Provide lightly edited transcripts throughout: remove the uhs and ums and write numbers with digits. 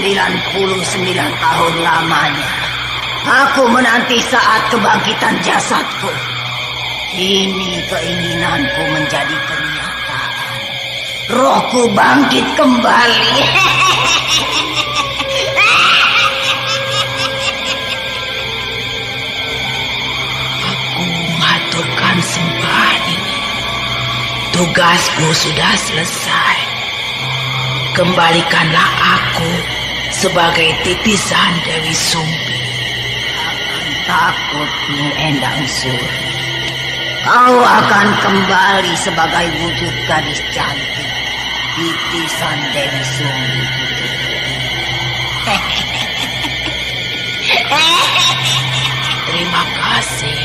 tahun lamanya aku menanti saat kebangkitan jasadku. Kini keinginanku menjadi kenyataan. Rohku bangkit kembali. Aku maturkan sembah ini. Tugasku sudah selesai. Kembalikanlah aku sebagai titisan Dewi Sumbi. Akan takut, Nyi Endang Suri. Kau akan kembali sebagai wujud gadis cantik, titisan Dewi Sumbi. Terima kasih.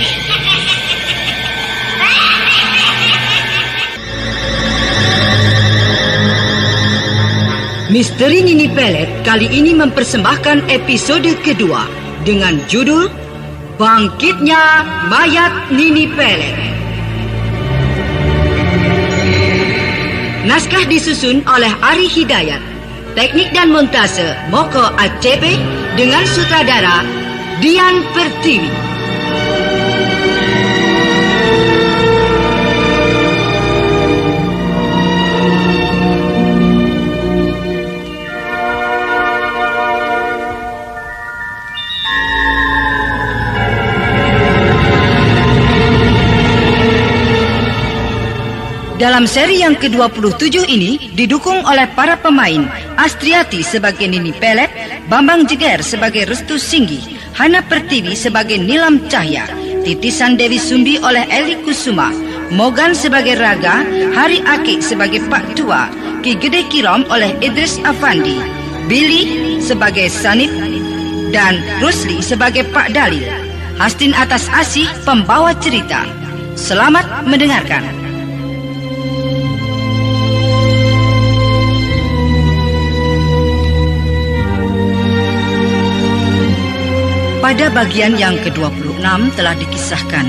Misteri Nini Pelet kali ini mempersembahkan episode kedua dengan judul Bangkitnya Mayat Nini Pelet. Naskah disusun oleh Ari Hidayat. Teknik dan montase Moko ACP dengan sutradara Dian Pertiwi. Dalam seri yang ke-27 ini didukung oleh para pemain Astriati sebagai Nini Pelet, Bambang Jeger sebagai Restu Singgi, Hana Pertiwi sebagai Nilam Cahya, titisan Dewi Sumbi oleh Eli Kusuma, Mogan sebagai Raga, Hari Aki sebagai Pak Tua, Ki Gede Kirom oleh Idris Afandi, Billy sebagai Sanit, dan Rusli sebagai Pak Dalil. Hastin Atas Asih pembawa cerita. Selamat mendengarkan. Pada bagian yang ke-26 telah dikisahkan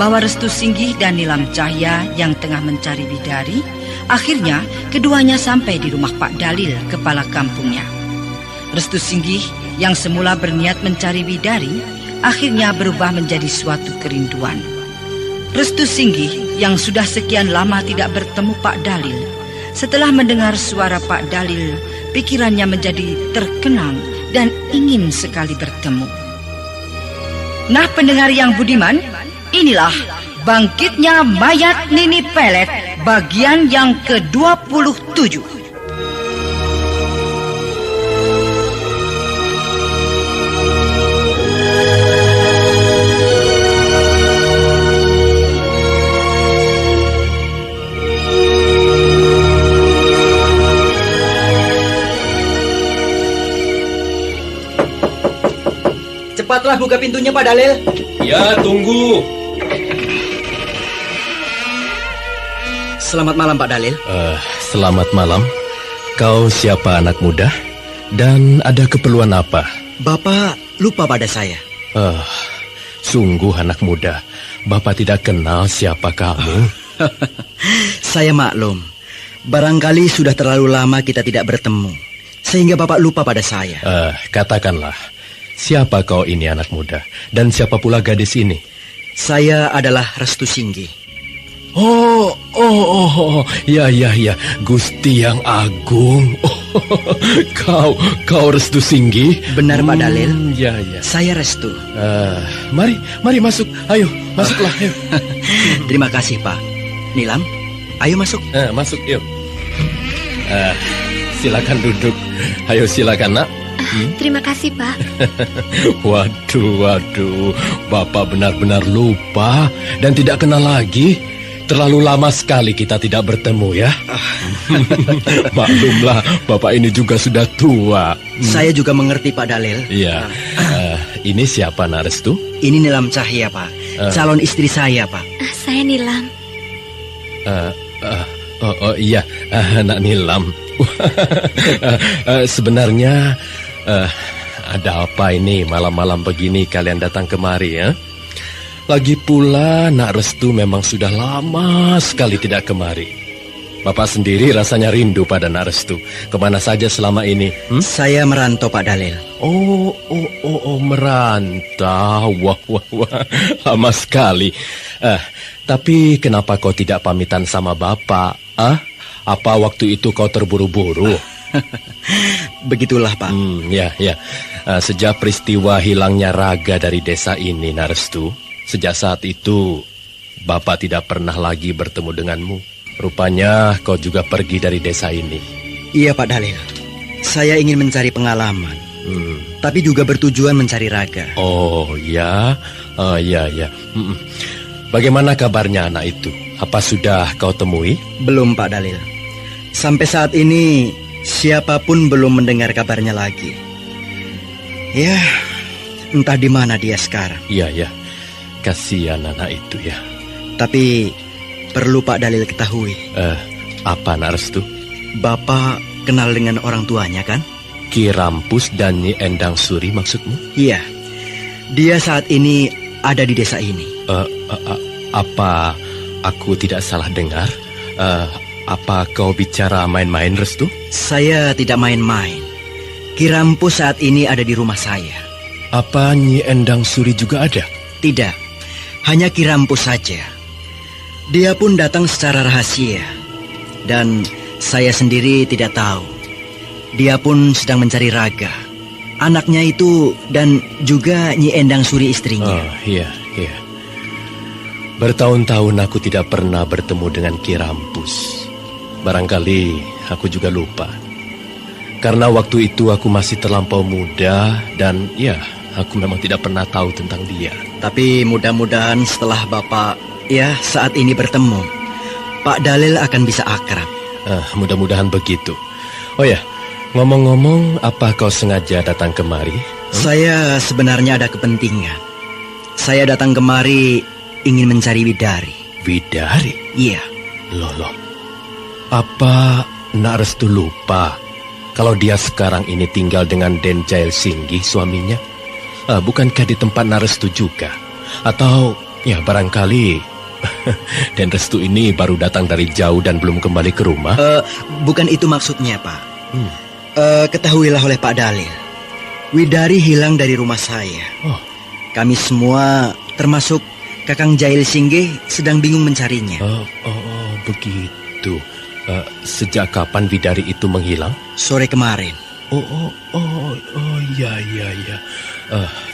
bahwa Restu Singgi dan Nilam Cahya yang tengah mencari bidari, akhirnya keduanya sampai di rumah Pak Dalil, kepala kampungnya. Restu Singgi yang semula berniat mencari bidari, akhirnya berubah menjadi suatu kerinduan. Restu Singgi yang sudah sekian lama tidak bertemu Pak Dalil, setelah mendengar suara Pak Dalil, pikirannya menjadi terkenang dan ingin sekali bertemu. Nah, pendengar yang budiman, inilah Bangkitnya Mayat Nini Pelet bagian yang ke-27. Cepatlah buka pintunya, Pak Dalil. Ya, tunggu. Selamat malam, Pak Dalil. Selamat malam. Kau siapa, anak muda? Dan ada keperluan apa? Bapak lupa pada saya. Sungguh anak muda. Bapak tidak kenal siapa kamu. Saya maklum. Barangkali sudah terlalu lama kita tidak bertemu, sehingga Bapak lupa pada saya. Katakanlah. Siapa kau ini, anak muda? Dan siapa pula gadis ini? Saya adalah Restu Singgi. Ya, Gusti yang Agung. Kau Restu Singgi? Benar, Pak Dalil. Ya. Saya Restu. Mari masuk. Ayo, masuklah. Ayo. Terima kasih, Pak. Nilam, ayo masuk. Masuk, yuk. Silakan duduk. Ayo, silakan, Nak. Terima kasih, Pak. Waduh, Bapak benar-benar lupa dan tidak kenal lagi. Terlalu lama sekali kita tidak bertemu, ya. Maklumlah, Bapak ini juga sudah tua. Saya juga mengerti, Pak Dalil. Iya. Ini siapa, Nak Restu? Ini Nilam Cahya, Pak. Calon istri saya, Pak. Saya Nilam. Iya, Nak Nilam. Sebenarnya ada apa ini malam-malam begini kalian datang kemari, ya? Lagi pula Nak Restu memang sudah lama sekali tidak kemari. Bapak sendiri rasanya rindu pada Nak Restu. Kemana saja selama ini? Saya merantau, Pak Dalil. Oh, merantau. Wah. Lama sekali. Tapi kenapa kau tidak pamitan sama Bapak? Apa waktu itu kau terburu-buru? Begitulah, Pak. Ya. Sejak peristiwa hilangnya Raga dari desa ini, Nak Restu, sejak saat itu Bapak tidak pernah lagi bertemu denganmu. Rupanya kau juga pergi dari desa ini. Iya, Pak Dalil. Saya ingin mencari pengalaman, tapi juga bertujuan mencari Raga. Oh ya. Bagaimana kabarnya anak itu? Apa sudah kau temui? Belum, Pak Dalil. Sampai saat ini siapapun belum mendengar kabarnya lagi. Ya, entah di mana dia sekarang. Iya. Kasihan anak itu ya. Tapi perlu Pak Dalil ketahui. Apa, Nak Restu? Bapak kenal dengan orang tuanya, kan? Ki Rampus dan Nyi Endang Suri maksudmu? Iya. Dia saat ini ada di desa ini. Apa aku tidak salah dengar? Apa kau bicara main-main, Restu? Saya tidak main-main. Ki Rampus saat ini ada di rumah saya. Apa Nyi Endang Suri juga ada? Tidak. Hanya Ki Rampus saja. Dia pun datang secara rahasia. Dan saya sendiri tidak tahu. Dia pun sedang mencari Raga, anaknya itu, dan juga Nyi Endang Suri istrinya. Oh, iya. Bertahun-tahun aku tidak pernah bertemu dengan Ki Rampus. Barangkali aku juga lupa. Karena waktu itu aku masih terlampau muda dan ya, aku memang tidak pernah tahu tentang dia. Tapi mudah-mudahan setelah Bapak saat ini bertemu, Pak Dalil akan bisa akrab. Mudah-mudahan begitu. Oh ya, ngomong-ngomong, apa kau sengaja datang kemari? Saya sebenarnya ada kepentingan. Saya datang kemari ingin mencari Widari. Widari? Iya. Loh. Apa Nak Restu lupa kalau dia sekarang ini tinggal dengan Den Jail Singgih, suaminya? Bukankah di tempat Nak Restu juga? Atau ya barangkali Den Restu ini baru datang dari jauh dan belum kembali ke rumah? Bukan itu maksudnya, Pak. Ketahuilah oleh Pak Dalil, Widari hilang dari rumah saya. Kami semua, termasuk Kakang Jail Singgih, sedang bingung mencarinya. Begitu. Sejak kapan Widari itu menghilang? Sore kemarin. Iya.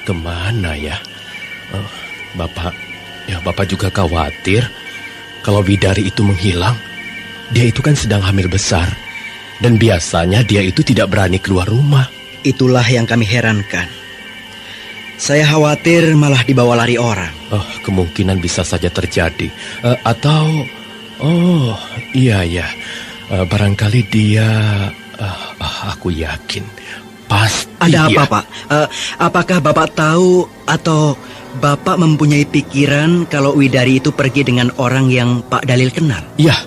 Kemana ya? Bapak juga khawatir kalau Widari itu menghilang. Dia itu kan sedang hamil besar. Dan biasanya dia itu tidak berani keluar rumah. Itulah yang kami herankan. Saya khawatir malah dibawa lari orang. Kemungkinan bisa saja terjadi. Iya. Barangkali dia... aku yakin. Pasti ada dia. Apa, Pak? Apakah Bapak tahu atau Bapak mempunyai pikiran kalau Widari itu pergi dengan orang yang Pak Dalil kenal? Iya.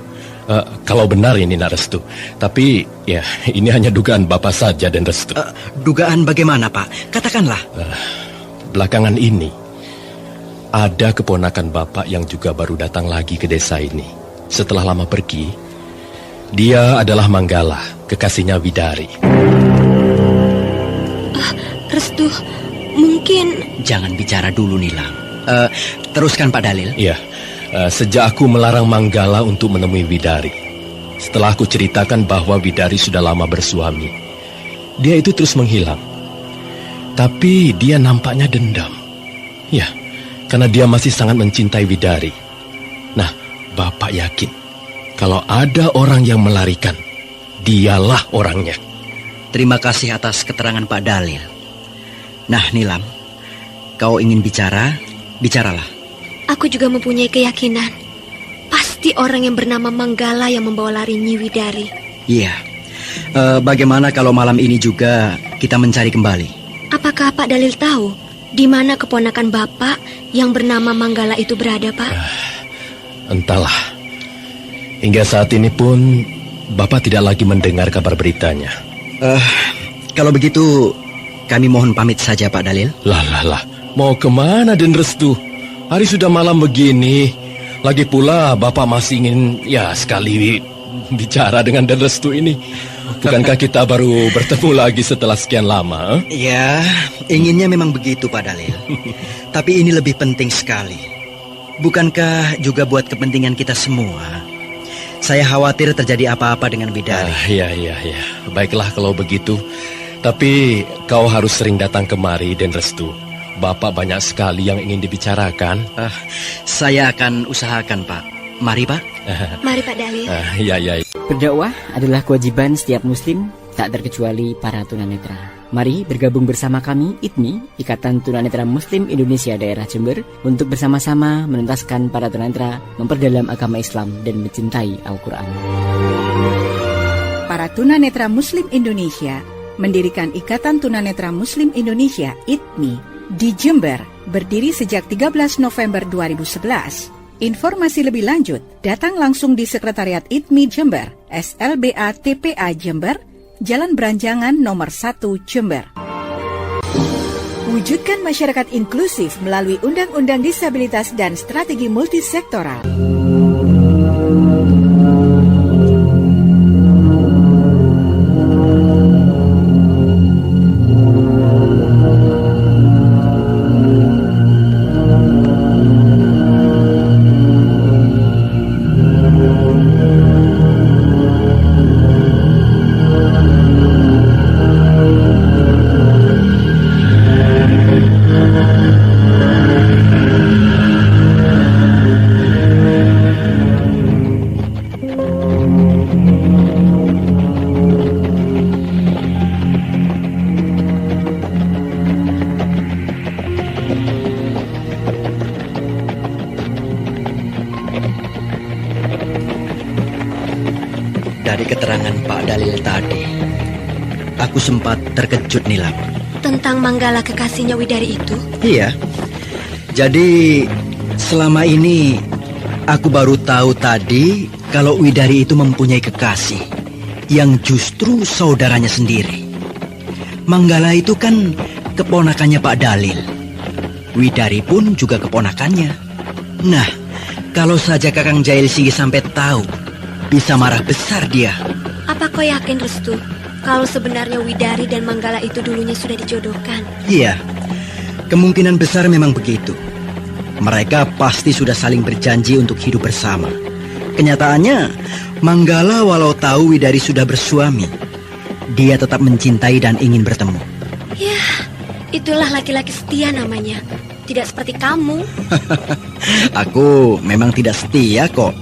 Kalau benar ini Nak Restu. Tapi ya ini hanya dugaan Bapak saja dan Restu. Dugaan bagaimana, Pak? Katakanlah. Belakangan ini ada keponakan Bapak yang juga baru datang lagi ke desa ini. Setelah lama pergi, dia adalah Manggala, kekasihnya Widari. Restu, mungkin... Jangan bicara dulu, Nilam. Teruskan, Pak Dalil. Iya. Sejak aku melarang Manggala untuk menemui Widari, setelah aku ceritakan bahwa Widari sudah lama bersuami, dia itu terus menghilang. Tapi dia nampaknya dendam. Ya, karena dia masih sangat mencintai Widari. Nah, Bapak yakin kalau ada orang yang melarikan, dialah orangnya. Terima kasih atas keterangan Pak Dalil. Nah, Nilam, kau ingin bicara? Bicaralah. Aku juga mempunyai keyakinan. Pasti orang yang bernama Manggala yang membawa lari Nyi Widari. Iya. Bagaimana kalau malam ini juga kita mencari kembali? Apakah Pak Dalil tahu di mana keponakan Bapak yang bernama Manggala itu berada, Pak? Entahlah. Hingga saat ini pun Bapak tidak lagi mendengar kabar beritanya. Kalau begitu kami mohon pamit saja, Pak Dalil. Lah. Mau kemana Den Restu? Hari sudah malam begini. Lagi pula Bapak masih ingin sekali bicara dengan Den Restu ini. Bukankah kita baru bertemu lagi setelah sekian lama? Ya, inginnya memang begitu, Pak Dalil. Tapi ini lebih penting sekali. Bukankah juga buat kepentingan kita semua? Saya khawatir terjadi apa-apa dengan Widari. Iya. Baiklah kalau begitu. Tapi kau harus sering datang kemari, Den Restu. Bapak banyak sekali yang ingin dibicarakan. Saya akan usahakan, Pak. Mari, Pak. Mari Pak Dalil. Iya. Berdakwah adalah kewajiban setiap muslim, tak terkecuali para tunanetra. Mari bergabung bersama kami, ITMI, Ikatan Tunanetra Muslim Indonesia Daerah Jember, untuk bersama-sama menuntaskan para tunanetra memperdalam agama Islam dan mencintai Al-Quran. Para tunanetra Muslim Indonesia mendirikan Ikatan Tunanetra Muslim Indonesia (ITMI) di Jember, berdiri sejak 13 November 2011. Informasi lebih lanjut, datang langsung di Sekretariat ITMI Jember, SLBA TPA Jember, Jalan Beranjangan nomor 1 Jember. Wujudkan masyarakat inklusif melalui Undang-Undang Disabilitas dan Strategi Multisektoral. Dari keterangan Pak Dalil tadi, aku sempat terkejut, Nilam. Tentang Manggala kekasihnya Widari itu? Iya. Jadi selama ini aku baru tahu tadi kalau Widari itu mempunyai kekasih yang justru saudaranya sendiri. Manggala itu kan keponakannya Pak Dalil. Widari pun juga keponakannya. Nah, kalau saja Kakang Jail Singgi sampai tahu, bisa marah besar dia. Apa kau yakin, Restu, kalau sebenarnya Widari dan Manggala itu dulunya sudah dijodohkan? Iya, kemungkinan besar memang begitu. Mereka pasti sudah saling berjanji untuk hidup bersama. Kenyataannya, Manggala walau tahu Widari sudah bersuami, dia tetap mencintai dan ingin bertemu. Ya, itulah laki-laki setia namanya. Tidak seperti kamu. Aku memang tidak setia kok.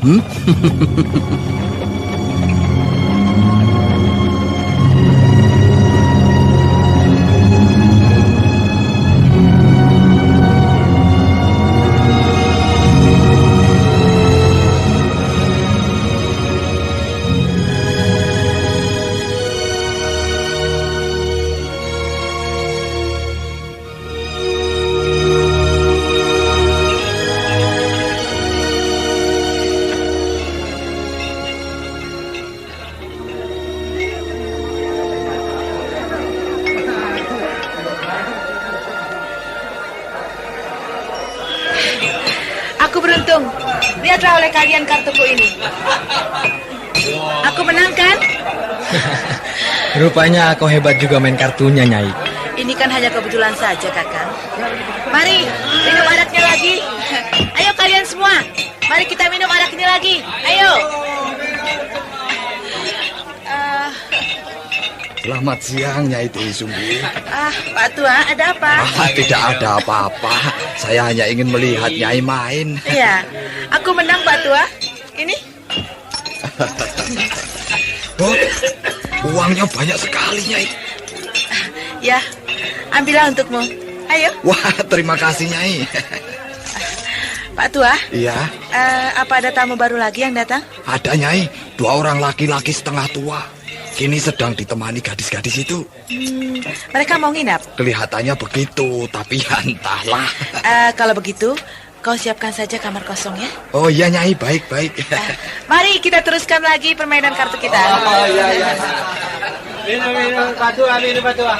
Aku beruntung. Lihatlah oleh kalian kartuku ini. Aku menang kan? Rupanya kau hebat juga main kartunya, Nyai. Ini kan hanya kebetulan saja, Kakang. Mari, minum araknya lagi. Ayo kalian semua. Mari kita minum arak ini lagi. Ayo. Selamat siang, Nyai Dewi Sumbi. Pak Tua, ada apa? Tidak ada apa-apa. Saya hanya ingin melihat Nyai main. Iya, aku menang, Pak Tua. Ini. Oh, uangnya banyak sekali, Nyai. Ya, ambillah untukmu. Ayo. Wah, terima kasih, Nyai. Pak Tua. Iya. Apa ada tamu baru lagi yang datang? Ada, Nyai. 2 orang laki-laki setengah tua. Kini sedang ditemani gadis-gadis itu. Mereka mau nginap? Kelihatannya begitu, tapi ya entahlah. Kalau begitu, kau siapkan saja kamar kosong ya. Oh iya, Nyai, baik-baik. Mari kita teruskan lagi permainan kartu kita. Oh iya. Minum, Pak Tua, minum, Pak Tua.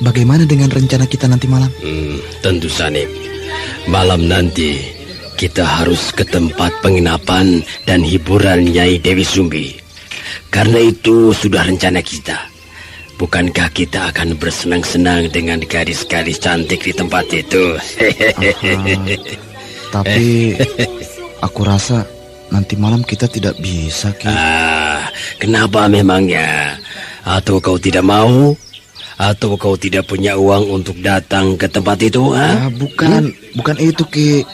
bagaimana dengan rencana kita nanti malam? Tentu Sanib. Malam nanti kita harus ke tempat penginapan dan hiburan Nyai Dewi Sumbi. Karena itu sudah rencana kita. Bukankah kita akan bersenang-senang dengan gadis-gadis cantik di tempat itu? Tapi aku rasa nanti malam kita tidak bisa, Ki. Kenapa memangnya? Atau kau tidak mau? Atau kau tidak punya uang untuk datang ke tempat itu? Bukan itu, Ki.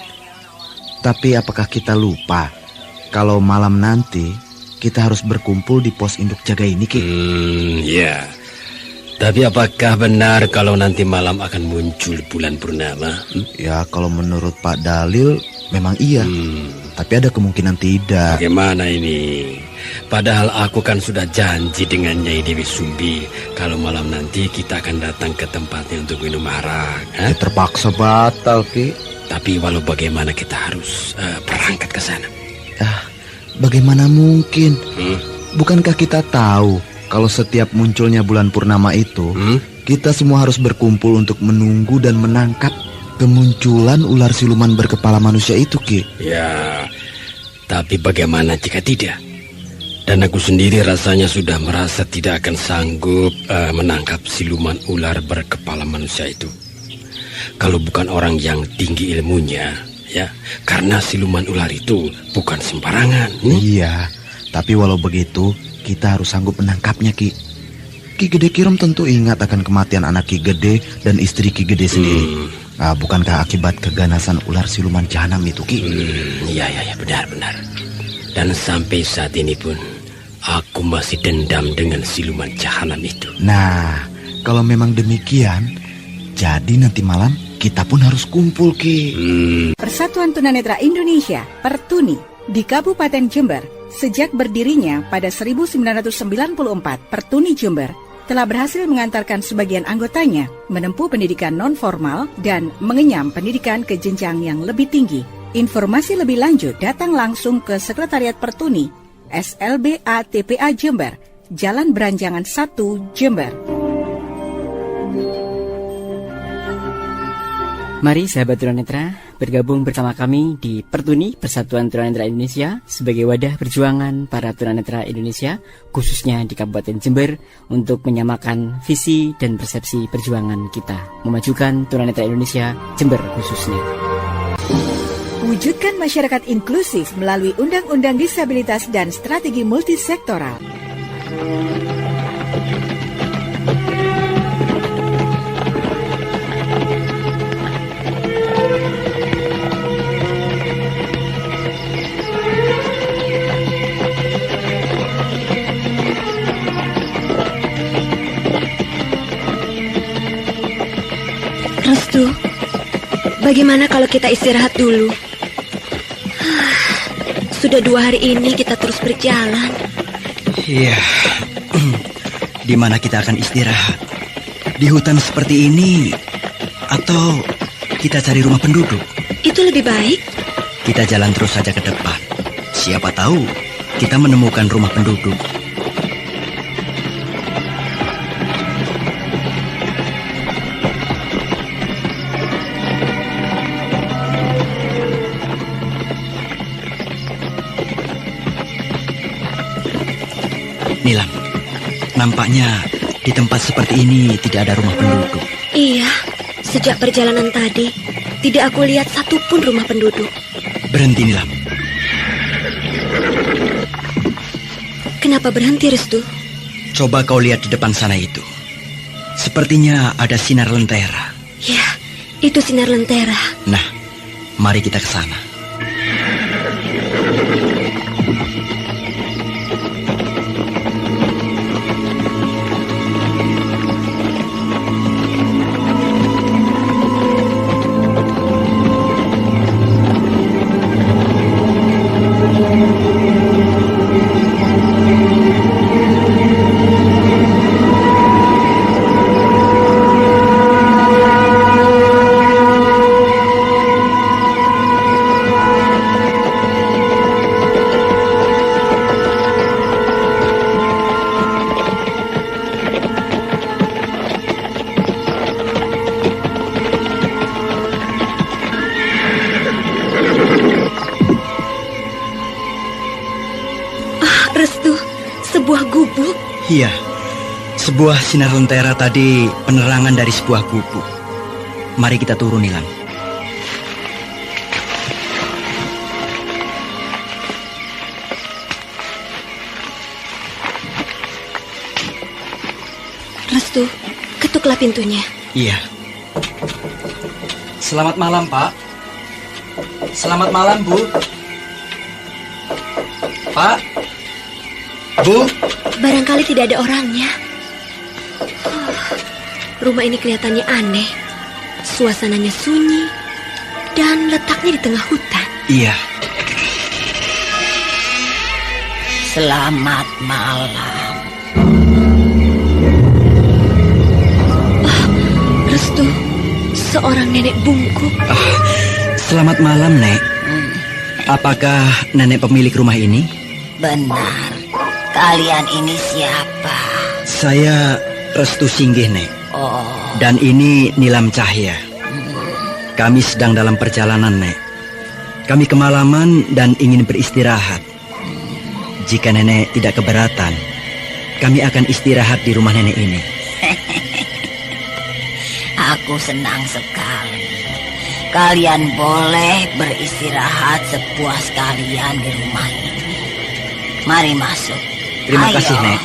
Tapi apakah kita lupa kalau malam nanti kita harus berkumpul di pos induk jaga ini, Ki? Ya. Tapi apakah benar kalau nanti malam akan muncul bulan purnama? Ya, kalau menurut Pak Dalil memang iya. Tapi ada kemungkinan tidak. Bagaimana ini? Padahal aku kan sudah janji dengan Nyai Dewi Sumbi kalau malam nanti kita akan datang ke tempatnya untuk minum arak. Ya, terpaksa batal, Ki. Tapi walau bagaimana kita harus berangkat ke sana. Bagaimana mungkin? Bukankah kita tahu kalau setiap munculnya bulan purnama itu, kita semua harus berkumpul untuk menunggu dan menangkap kemunculan ular siluman berkepala manusia itu, Ki? Ya, tapi bagaimana jika tidak? Dan aku sendiri rasanya sudah merasa tidak akan sanggup menangkap siluman ular berkepala manusia itu. Kalau bukan orang yang tinggi ilmunya, ya, karena siluman ular itu bukan sembarangan. Iya, tapi walau begitu, kita harus sanggup menangkapnya, Ki. Ki Gede Kirom tentu ingat akan kematian anak Ki Gede dan istri Ki Gede sendiri. Bukankah akibat keganasan ular siluman jahanam itu, Ki? Iya, benar. Dan sampai saat ini pun aku masih dendam dengan siluman jahanam itu. Nah, kalau memang demikian, jadi nanti malam kita pun harus kumpul, Ki. Persatuan Tunanetra Indonesia, Pertuni, di Kabupaten Jember, sejak berdirinya pada 1994, Pertuni Jember telah berhasil mengantarkan sebagian anggotanya menempuh pendidikan non-formal dan mengenyam pendidikan ke jenjang yang lebih tinggi. Informasi lebih lanjut datang langsung ke Sekretariat Pertuni, SLBA TPA Jember, Jalan Beranjangan 1, Jember. Mari sahabat tunanetra bergabung bersama kami di Pertuni Persatuan Tunanetra Indonesia sebagai wadah perjuangan para tunanetra Indonesia khususnya di Kabupaten Jember untuk menyamakan visi dan persepsi perjuangan kita memajukan tunanetra Indonesia Jember khususnya. Wujudkan masyarakat inklusif melalui Undang-Undang Disabilitas dan Strategi Multisektoral. Restu, bagaimana kalau kita istirahat dulu? Sudah 2 hari ini kita terus berjalan. Iya, di mana kita akan istirahat? Di hutan seperti ini, atau kita cari rumah penduduk? Itu lebih baik. Kita jalan terus saja ke depan. Siapa tahu kita menemukan rumah penduduk. Nilam, nampaknya di tempat seperti ini tidak ada rumah penduduk. Iya, sejak perjalanan tadi tidak aku lihat satupun rumah penduduk. Berhenti, Nilam. Kenapa berhenti, Restu? Coba kau lihat di depan sana itu. Sepertinya ada sinar lentera. Ya, itu sinar lentera. Nah, mari kita ke sana. Restu, sebuah gubuk. Iya, sebuah sinar lentera tadi penerangan dari sebuah gubuk. Mari kita turun, Nilam. Restu, ketuklah pintunya. Iya. Selamat malam, Pak. Selamat malam, Bu. Pak. Bu. Barangkali tidak ada orangnya. Rumah ini kelihatannya aneh. Suasananya sunyi dan letaknya di tengah hutan. Iya. Selamat malam. Restu, seorang nenek bungkuk. Selamat malam, Nek. Apakah nenek pemilik rumah ini? Benar. Kalian ini siapa? Saya Restu Singgih, Nek. Oh. Dan ini Nilam Cahya. Kami sedang dalam perjalanan, Nek. Kami kemalaman dan ingin beristirahat. Jika nenek tidak keberatan, kami akan istirahat di rumah nenek ini. Aku senang sekali. Kalian boleh beristirahat sepuas kalian di rumah ini. Mari masuk. Terima Ayo. kasih, Nek.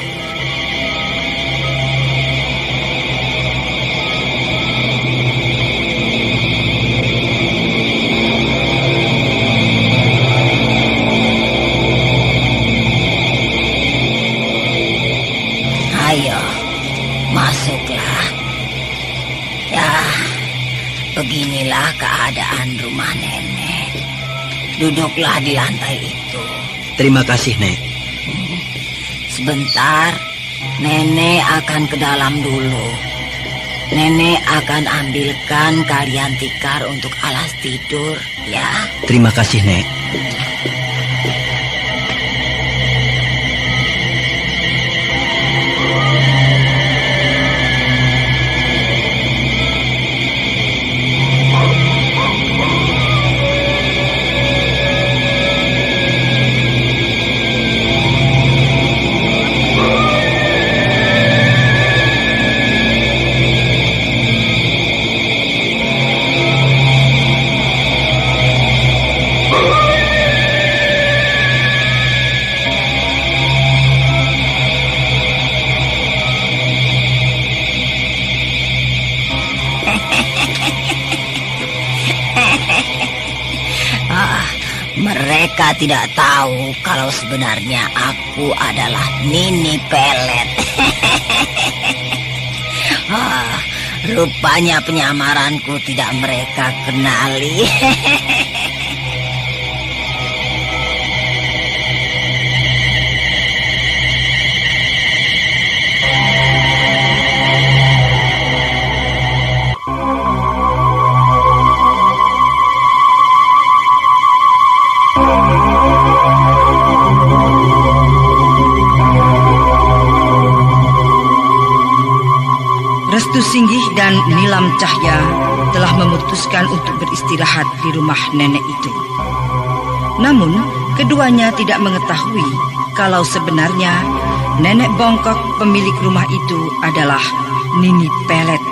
Ayo, masuklah. Ya, beginilah keadaan rumah nenek. Duduklah di lantai itu. Terima kasih, Nek. Sebentar, nenek akan ke dalam dulu. Nenek akan ambilkan kalian tikar untuk alas tidur, ya. Terima kasih, Nek. Mereka tidak tahu kalau sebenarnya aku adalah Nini Pelet. Rupanya penyamaranku tidak mereka kenali. Restu Singgih dan Nilam Cahya telah memutuskan untuk beristirahat di rumah nenek itu. Namun, keduanya tidak mengetahui kalau sebenarnya nenek bongkok pemilik rumah itu adalah Nini Pelet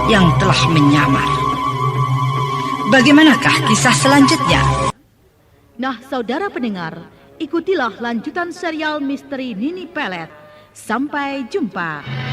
yang telah menyamar. Bagaimanakah kisah selanjutnya? Nah, saudara pendengar, ikutilah lanjutan serial misteri Nini Pelet. Sampai jumpa.